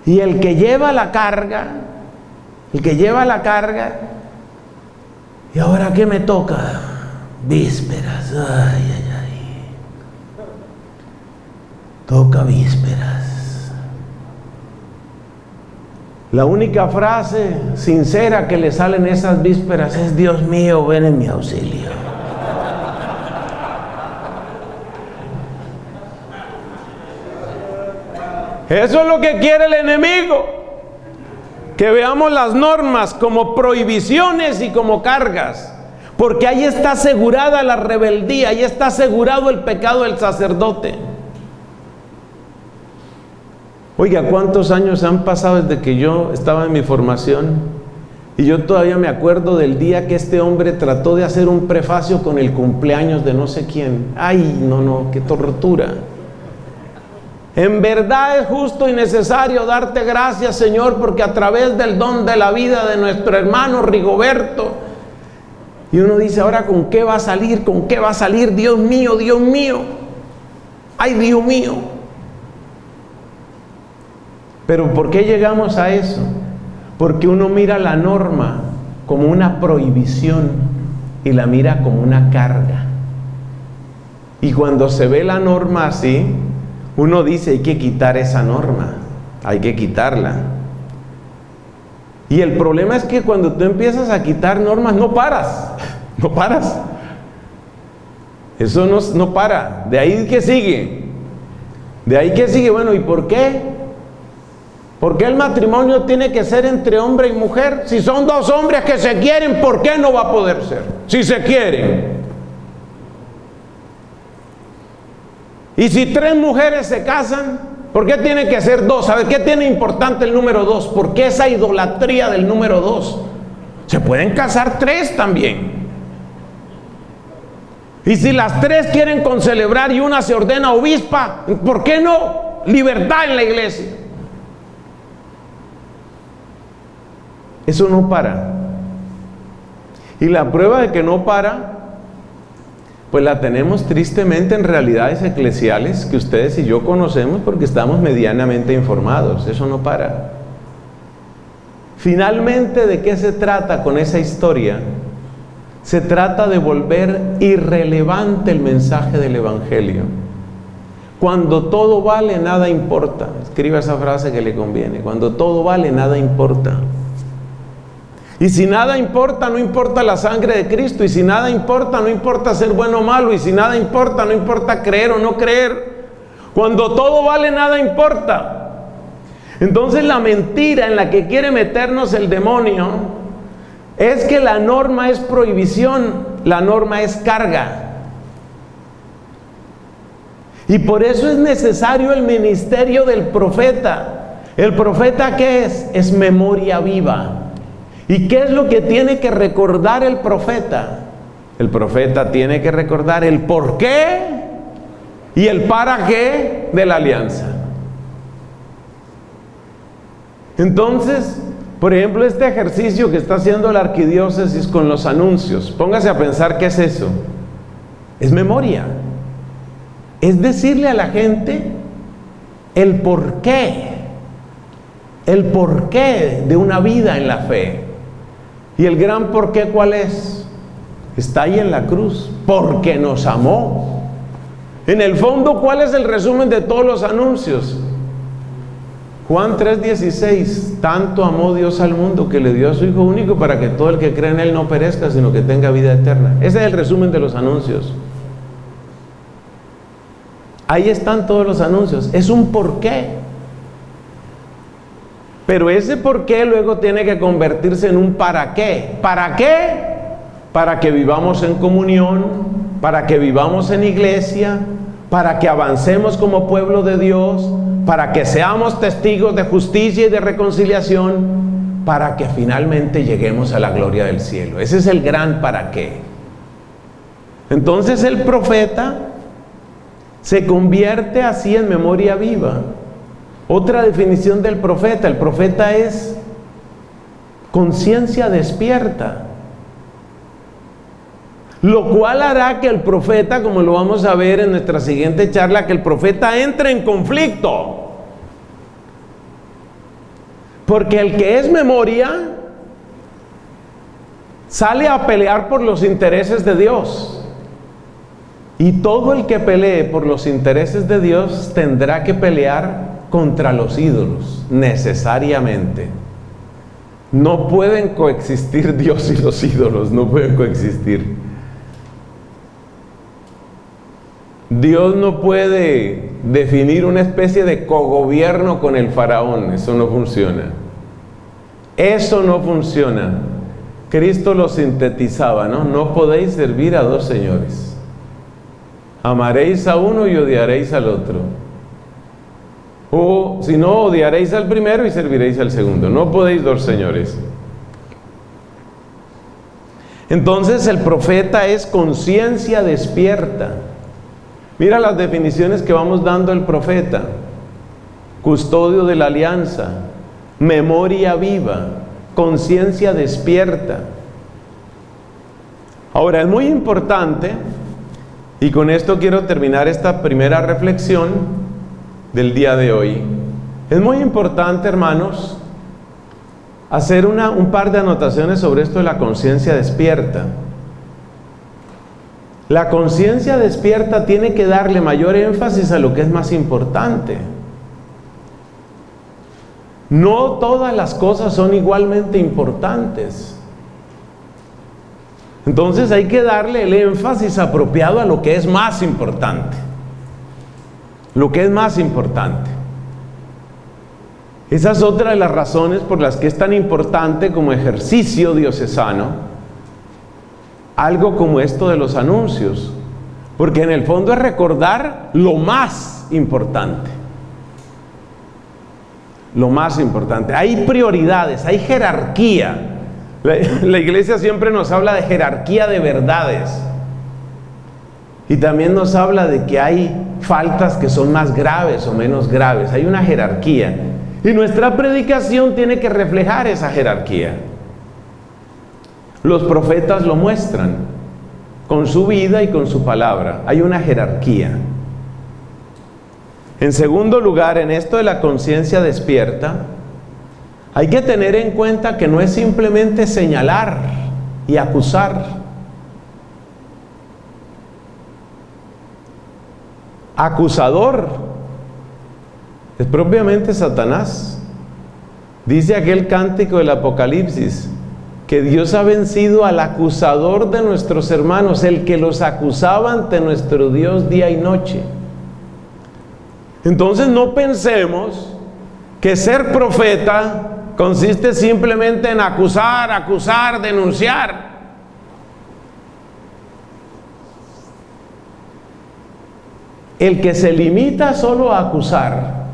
Y el que lleva la carga, ¿y ahora qué me toca? Vísperas, ay. Toca vísperas. La única frase sincera que le sale en esas vísperas es, Dios mío, ven en mi auxilio. Eso es lo que quiere el enemigo, que veamos las normas como prohibiciones y como cargas, porque ahí está asegurada la rebeldía, ahí está asegurado el pecado del sacerdote. Oiga, ¿cuántos años han pasado desde que yo estaba en mi formación? Y yo todavía me acuerdo del día que este hombre trató de hacer un prefacio con el cumpleaños de no sé quién. ¡Ay, no, qué tortura! En verdad es justo y necesario darte gracias, Señor, porque a través del don de la vida de nuestro hermano Rigoberto, y uno dice, ahora ¿con qué va a salir? ¿Con qué va a salir? Dios mío, ¡ay, Dios mío! Pero ¿por qué llegamos a eso? Porque uno mira la norma como una prohibición y la mira como una carga. Y cuando se ve la norma así, uno dice, hay que quitar esa norma, hay que quitarla. Y el problema es que cuando tú empiezas a quitar normas, no paras. Eso no para. ¿De ahí qué sigue? Bueno, ¿y por qué? ¿Por qué el matrimonio tiene que ser entre hombre y mujer? Si son dos hombres que se quieren, ¿por qué no va a poder ser? Si se quieren. Y si tres mujeres se casan, ¿por qué tiene que ser dos? ¿Sabe qué tiene importante el número dos? ¿Por qué esa idolatría del número dos? Se pueden casar tres también. Y si las tres quieren concelebrar y una se ordena obispa, ¿por qué no? Libertad en la iglesia. Eso no para. Y la prueba de que no para, pues la tenemos tristemente en realidades eclesiales que ustedes y yo conocemos porque estamos medianamente informados. Eso no para. Finalmente, ¿de qué se trata con esa historia? Se trata de volver irrelevante el mensaje del Evangelio. Cuando todo vale, nada importa. Escriba esa frase que le conviene. Cuando todo vale, nada importa. Y si nada importa, no importa la sangre de Cristo. Y si nada importa, no importa ser bueno o malo. Y si nada importa, no importa creer o no creer. Cuando todo vale, nada importa. Entonces la mentira en la que quiere meternos el demonio es que la norma es prohibición, la norma es carga. Y por eso es necesario el ministerio del profeta. ¿El profeta qué es? Es memoria viva. ¿Y qué es lo que tiene que recordar el profeta? El profeta tiene que recordar el por qué y el para qué de la alianza. Entonces, por ejemplo, este ejercicio que está haciendo la arquidiócesis con los anuncios, póngase a pensar qué es eso. Es memoria. Es decirle a la gente el porqué de una vida en la fe. Y el gran porqué, ¿cuál es? Está ahí en la cruz, porque nos amó. En el fondo, ¿cuál es el resumen de todos los anuncios? Juan 3:16, tanto amó Dios al mundo que le dio a su Hijo único para que todo el que cree en Él no perezca, sino que tenga vida eterna. Ese es el resumen de los anuncios. Ahí están todos los anuncios. Es un porqué. Pero ese porqué luego tiene que convertirse en un para qué. ¿Para qué? Para que vivamos en comunión, para que vivamos en iglesia, para que avancemos como pueblo de Dios, para que seamos testigos de justicia y de reconciliación, para que finalmente lleguemos a la gloria del cielo. Ese es el gran para qué. Entonces el profeta se convierte así en memoria viva. Otra definición del profeta: el profeta es conciencia despierta. Lo cual hará que el profeta, como lo vamos a ver en nuestra siguiente charla, que el profeta entre en conflicto. Porque el que es memoria sale a pelear por los intereses de Dios. Y todo el que pelee por los intereses de Dios tendrá que pelear contra los ídolos, necesariamente. No pueden coexistir Dios y los ídolos, no pueden coexistir. Dios no puede definir una especie de cogobierno con el faraón. Eso no funciona. Eso no funciona. Cristo lo sintetizaba, ¿no? No podéis servir a dos señores. Amaréis a uno y odiaréis al otro. O si no, odiaréis al primero y serviréis al segundo. No podéis dos señores. Entonces el profeta es conciencia despierta. Mira las definiciones que vamos dando el profeta: custodio de la alianza, memoria viva, conciencia despierta. Ahora es muy importante, y con esto quiero terminar esta primera reflexión del día de hoy. Es muy importante, hermanos, hacer un par de anotaciones sobre esto de la conciencia despierta. La conciencia despierta tiene que darle mayor énfasis a lo que es más importante. No todas las cosas son igualmente importantes. Entonces hay que darle el énfasis apropiado a lo que es más importante. Lo que es más importante. Esa es otra de las razones por las que es tan importante como ejercicio diocesano algo como esto de los anuncios, porque en el fondo es recordar lo más importante. Lo más importante. Hay prioridades, hay jerarquía. La iglesia siempre nos habla de jerarquía de verdades, y también nos habla de que hay faltas que son más graves o menos graves. Hay una jerarquía, y nuestra predicación tiene que reflejar esa jerarquía. Los profetas lo muestran con su vida y con su palabra. Hay una jerarquía. En segundo lugar, en esto de la conciencia despierta, hay que tener en cuenta que no es simplemente señalar y acusar. Acusador es propiamente Satanás. Dice aquel cántico del Apocalipsis que Dios ha vencido al acusador de nuestros hermanos, el que los acusaba ante nuestro Dios día y noche. Entonces no pensemos que ser profeta consiste simplemente en acusar, denunciar. El que se limita solo a acusar,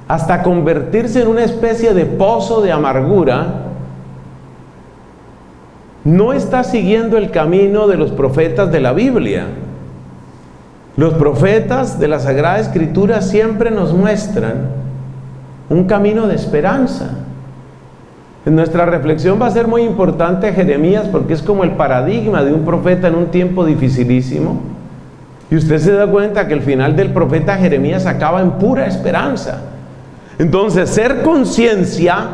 hasta convertirse en una especie de pozo de amargura, no está siguiendo el camino de los profetas de la Biblia. Los profetas de la Sagrada Escritura siempre nos muestran un camino de esperanza. En nuestra reflexión va a ser muy importante Jeremías, porque es como el paradigma de un profeta en un tiempo dificilísimo. Y usted se da cuenta que el final del profeta Jeremías acaba en pura esperanza. Entonces, ser conciencia,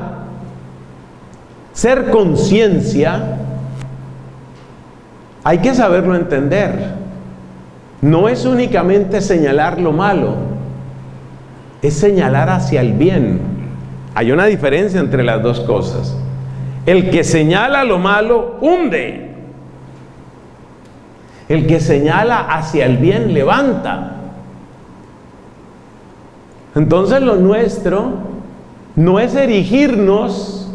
hay que saberlo entender. No es únicamente señalar lo malo, es señalar hacia el bien. Hay una diferencia entre las dos cosas. El que señala lo malo hunde. El que señala hacia el bien levanta. Entonces lo nuestro no es erigirnos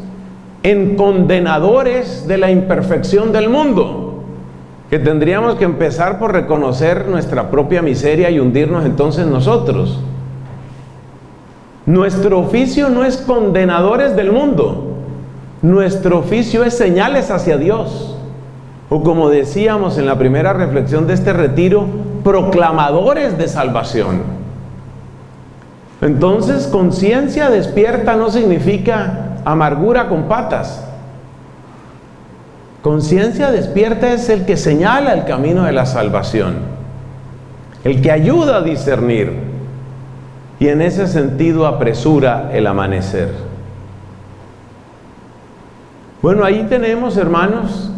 en condenadores de la imperfección del mundo, que tendríamos que empezar por reconocer nuestra propia miseria y hundirnos entonces nosotros. Nuestro oficio no es condenadores del mundo, nuestro oficio es señales hacia Dios, o como decíamos en la primera reflexión de este retiro, proclamadores de salvación. Entonces, conciencia despierta no significa amargura con patas. Conciencia despierta es el que señala el camino de la salvación, el que ayuda a discernir y en ese sentido apresura el amanecer. Bueno, ahí tenemos, hermanos,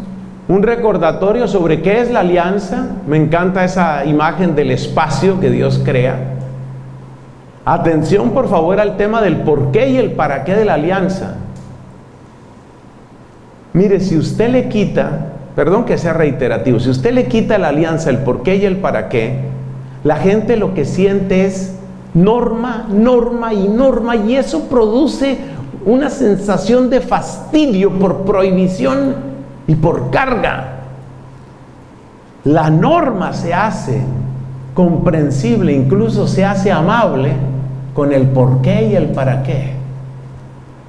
un recordatorio sobre qué es la alianza. Me encanta esa imagen del espacio que Dios crea. Atención, por favor, al tema del por qué y el para qué de la alianza. Mire, si usted le quita, perdón que sea reiterativo, si usted le quita a la alianza el por qué y el para qué, la gente lo que siente es norma, norma y norma, y eso produce una sensación de fastidio por prohibición y por carga. La norma se hace comprensible, incluso se hace amable con el por qué y el para qué.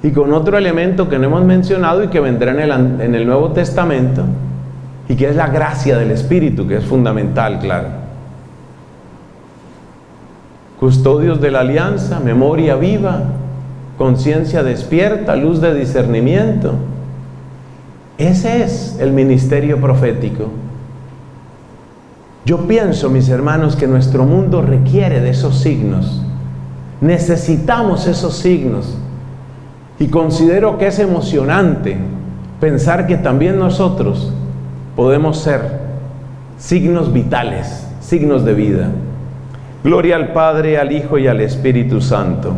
Y con otro elemento que no hemos mencionado y que vendrá en el Nuevo Testamento, y que es la gracia del Espíritu, que es fundamental, claro. Custodios de la alianza, memoria viva, conciencia despierta, luz de discernimiento. Ese es el ministerio profético. Yo pienso, mis hermanos, que nuestro mundo requiere de esos signos. Necesitamos esos signos. Y considero que es emocionante pensar que también nosotros podemos ser signos vitales, signos de vida. Gloria al Padre, al Hijo y al Espíritu Santo.